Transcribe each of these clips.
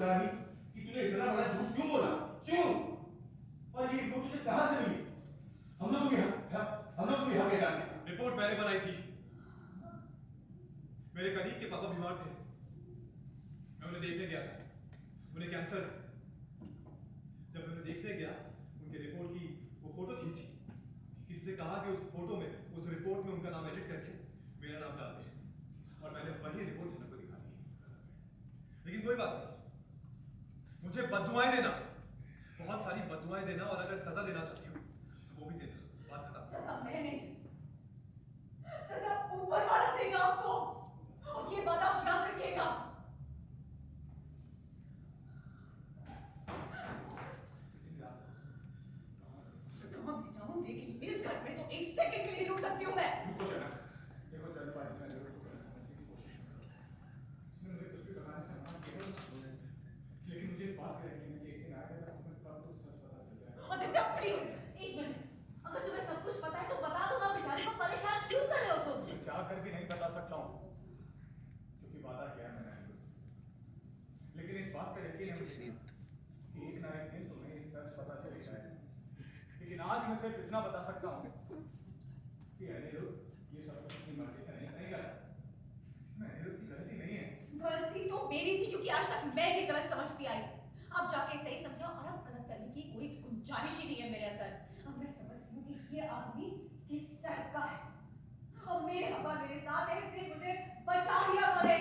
बताया नहीं कि तूने इतना बड़ा झूठ क्यों बोला, क्यों? और ये रिपोर्ट तुझे कहां से मिली? हम लोग भी हक है जानने का। रिपोर्ट मैंने बनाई थी। मेरे कलीग के पापा बीमार थे, मैं उन्हें देखने गया था। उन्हें कैंसर है। जब मैं उन्हें देखने गया, उनके रिपोर्ट की वो फोटो खींची। किसी से कहा कि उस फोटो में, उस रिपोर्ट में उनका नाम एडिट करके मेरा नाम डाल दे, और मैंने वही रिपोर्ट जनक को दिखा दी। लेकिन कोई बात नहीं, मुझे बददुआएं देना, बहुत सारी बददुआएं देना, और अगर सजा देना चाहती हो तो वो भी देना। बात खत्म। सजा मैं नहीं, सजा ऊपर वाला देगा आपको, और ये बात आप याद रखिएगा। कहाँ भी जाऊं, लेकिन इस घर में तो एक सेकंड के लिए रुक सकती हूँ मैं। देखो जनक, देखो जल्दबाजी में जरूर को समझने की कोशिश कर। इसने मुझे कुछ भी बताने से मना किया, लेकिन मुझे इस बात की यकीन है कि एक दिन आएगा जब तुम्हें सब कुछ सच पता चल जाएगा। आदित्य प्लीज एक मिनट, अगर तुम्हें सब कुछ पता है तो बता दो ना, बेचारी को परेशान क्यों कर रहे हो तुम? चाह कर भी नहीं बता सकता हूँ, क्योंकि वादा किया है मैंने। लेकिन इस बात का यकीन है मुझे कि एक ना एक दिन तुम्हें ये सच पता चल जाएगा। लेकिन आज मैं सिर्फ इतना बता सकता हूँ कि अनिरुद्ध ये सब कुछ अपनी मर्जी से नहीं करा। इसमें अनिरुद्ध की गलती नहीं है। गलती तो मेरी थी, क्योंकि आज तक मैं ही गलत समझती आई। अब जाके सही समझा, और अब गलत करने की कोई गुंजाइश ही नहीं है मेरे अंदर। अब मैं समझ गई हूँ कि ये आदमी किस टाइप का है, और मेरे पापा मेरे साथ है, इसलिए मुझे बचा लिया। उन्होंने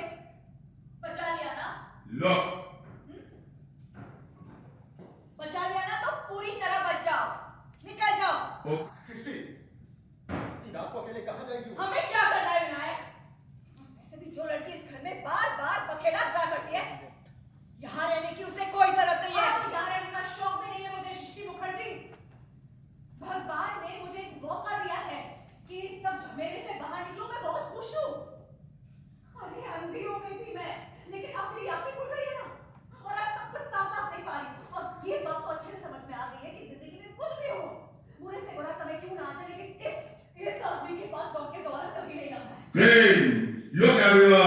बचा लिया ना? लो बचा लिया ना, तो पूरी तरह बच जाओ, निकल जाओ। सृष्टि, रात को अकेले कहाँ जाएगी? हमें क्या करना है विनायक? वैसे भी जो लड़की इस घर में बार बार बखेड़ा खड़ा करती है, यहाँ रहने की उसे कोई जरूरत नहीं है। यहाँ रहने का शौक भी नहीं है मुझे सृष्टि मुखर्जी। भगवान ने मुझे मौका दिया है कि इस सब झमेले से बाहर निकलूं। मैं बहुत खुश हूँ। अरे अंधी हो गई थी मैं, लेकिन अब मेरी आंखें खुल गई है ना, और आज सब कुछ साफ साफ देख पा रही हूँ। और ये बात तो अच्छे से समझ में आ गई है कि जिंदगी में कुछ भी हो, बुरे से बुरा समय क्यों ना आ जाए, लेकिन इस आदमी के पास डॉक्टर दोबारा कभी नहीं आता है। Hey, look everyone.